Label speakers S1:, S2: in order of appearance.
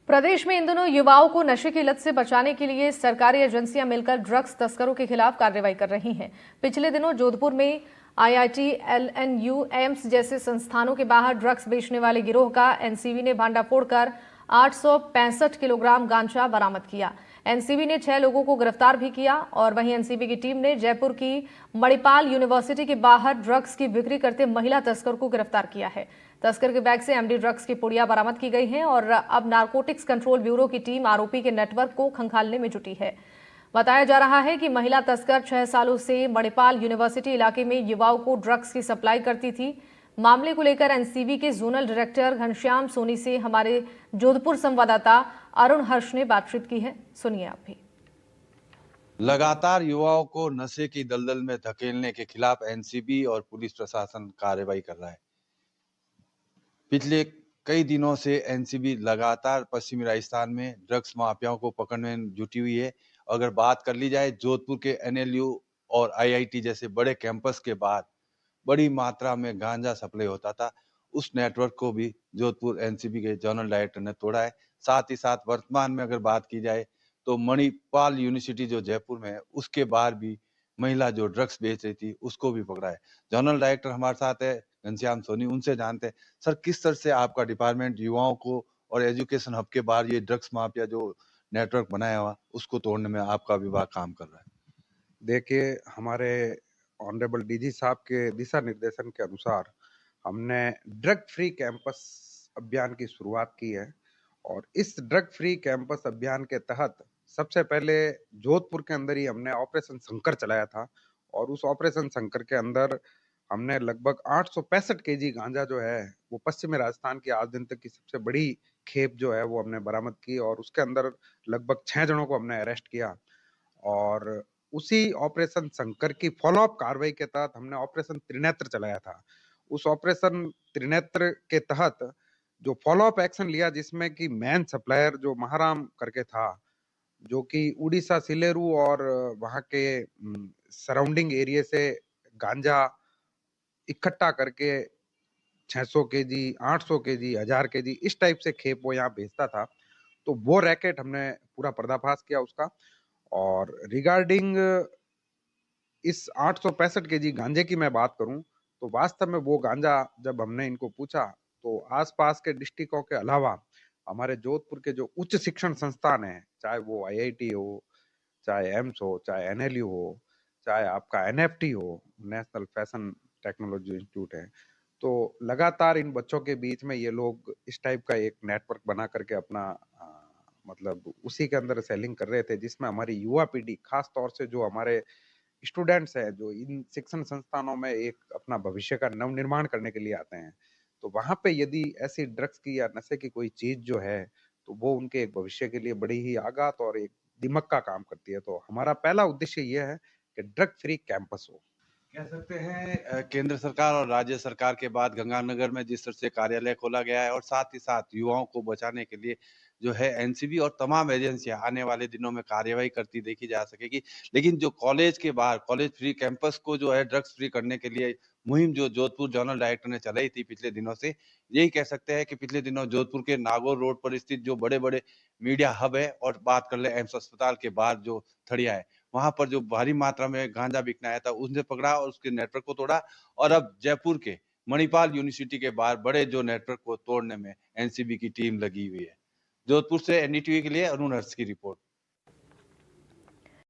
S1: प्रदेश में इन दिनों युवाओं को नशे की लत से बचाने के लिए सरकारी एजेंसियां मिलकर ड्रग्स तस्करों के खिलाफ कार्रवाई कर रही हैं। पिछले दिनों जोधपुर में आईआईटी, एलएनयू, एम्स जैसे संस्थानों के बाहर ड्रग्स बेचने वाले गिरोह का एनसीबी ने भांडाफोड़ कर 865 किलोग्राम गांजा बरामद किया। एनसीबी ने 6 लोगों को गिरफ्तार भी किया और वहीं एनसीबी की टीम ने जयपुर की मणिपाल यूनिवर्सिटी के बाहर ड्रग्स की बिक्री करते महिला तस्कर को गिरफ्तार किया है। तस्कर के बैग से एमडी ड्रग्स की पुड़िया बरामद की गई हैं और अब नारकोटिक्स कंट्रोल ब्यूरो की टीम आरोपी के नेटवर्क को खंगालने में जुटी है। बताया जा रहा है कि महिला तस्कर 6 सालों से मणिपाल यूनिवर्सिटी इलाके में युवाओं को ड्रग्स की सप्लाई करती थी। मामले को लेकर एनसीबी के जोनल डायरेक्टर घनश्याम सोनी से हमारे जोधपुर संवाददाता अरुण हर्ष ने बातचीत की है। सुनिए आप भी।
S2: लगातार युवाओं को नशे की दलदल में धकेलने के खिलाफ एनसीबी और पुलिस प्रशासन कार्रवाई कर रहा है। पिछले कई दिनों से एनसीबी लगातार पश्चिमी राजस्थान में ड्रग्स माफियाओं को पकड़ने में जुटी हुई है। अगर बात कर ली जाए जोधपुर के एनएलयू और आईआईटी जैसे बड़े कैंपस के बाहर बड़ी मात्रा में गांजा सप्लाई होता था, उस नेटवर्क को भी जोधपुर एनसीबी के जनरल डायरेक्टर ने तोड़ा है। साथ ही साथ वर्तमान में अगर बात की जाए तो मणिपाल यूनिवर्सिटी जो जयपुर में है, उसके बाहर भी महिला जो ड्रग्स बेच रही थी उसको भी पकड़ा है। जनरल डायरेक्टर हमारे साथ है घनश्याम सोनी, उनसे जानते हैं सर किस तरह से आपका डिपार्टमेंट युवाओं को और एजुकेशन हब के बाहर ये ड्रग्स माफिया जो नेटवर्क बनाया हुआ उसको तोड़ने में आपका विभाग काम कर रहा है।
S3: देखिए, हमारे ऑनरेबल डीजी साहब के दिशा निर्देशन के अनुसार हमने ड्रग फ्री कैंपस अभियान की शुरुआत की है और इस ड्रग फ्री कैंपस अभियान के तहत सबसे पहले जोधपुर के अंदर ही हमने ऑपरेशन शंकर चलाया था और उस ऑपरेशन शंकर के अंदर हमने लगभग 865 केजी गांजा जो है वो पश्चिमी राजस्थान की आज दिन तक की सबसे बड़ी खेप जो है वो हमने बरामद की और उसके अंदर लगभग 6 जनों को हमने अरेस्ट किया। और उसी ऑपरेशन शंकर की फॉलोअप कार्रवाई के तहत हमने ऑपरेशन त्रिनेत्र चलाया था। उस ऑपरेशन त्रिनेत्र के तहत जो फॉलोअप एक्शन लिया जिसमें कि मेन सप्लायर जो महाराम करके था, जो कि उड़ीसा सिलेरू और वहाँ के सराउंडिंग एरिया से गांजा इकट्ठा करके 600 केजी, 800 केजी, 1000 केजी इस टाइप से खेप वो यहाँ भेजता था। तो वो रैकेट हमने पूरा पर्दाफाश किया उसका। और रिगार्डिंग इस 865 केजी गांजे की मैं बात करूं तो वास्तव में वो गांजा जब हमने इनको पूछा तो आसपास के डिस्ट्रिक्टों के अलावा हमारे जोधपुर के जो उच्च शिक्षण संस्थान है, चाहे वो आईआईटी हो, चाहे एम्स हो, चाहे एनएलयू हो, चाहे आपका एनएफटी हो, नेशनल फैशन टेक्नोलॉजी इंस्टीट्यूट है, तो लगातार इन बच्चों के बीच में ये लोग इस टाइप का एक नेटवर्क बना करके अपना मतलब उसी के अंदर सेलिंग कर रहे थे, जिसमें हमारी युवा पीढ़ी खास तौर से जो हमारे स्टूडेंट्स हैं जो इन शिक्षण संस्थानों में एक अपना भविष्य का नवनिर्माण करने के लिए आते हैं, तो वहां पे यदि ऐसी ड्रग्स की या नशे की कोई चीज जो है तो वो उनके एक भविष्य के लिए बड़ी ही आघात और एक दिमक का काम करती है। तो हमारा पहला उद्देश्य यह है कि ड्रग फ्री कैंपस हो।
S2: कह सकते हैं केंद्र सरकार और राज्य सरकार के बाद गंगानगर में जिस तरह से कार्यालय खोला गया है और साथ ही साथ युवाओं को बचाने के लिए जो है एनसीबी और तमाम एजेंसियां आने वाले दिनों में कार्यवाही करती देखी जा सकेगी। लेकिन जो कॉलेज के बाहर कॉलेज फ्री कैंपस को जो है ड्रग्स फ्री करने के लिए मुहिम जो जोधपुर जनरल डायरेक्टर ने चलाई थी पिछले दिनों से, यही कह सकते हैं कि पिछले दिनों जोधपुर के नागौर रोड पर स्थित जो बड़े बड़े मीडिया हब है और बात कर ले एम्स अस्पताल के बाहर जो थड़िया है, वहां पर जो भारी मात्रा में गांजा बिकना आया था उसने पकड़ा और उसके नेटवर्क को तोड़ा। और अब जयपुर के मणिपाल यूनिवर्सिटी के बाहर बड़े जो नेटवर्क को तोड़ने में एनसीबी की टीम लगी हुई है। जोधपुर से एनडीटीवी के लिए अरुण हर्ष की रिपोर्ट।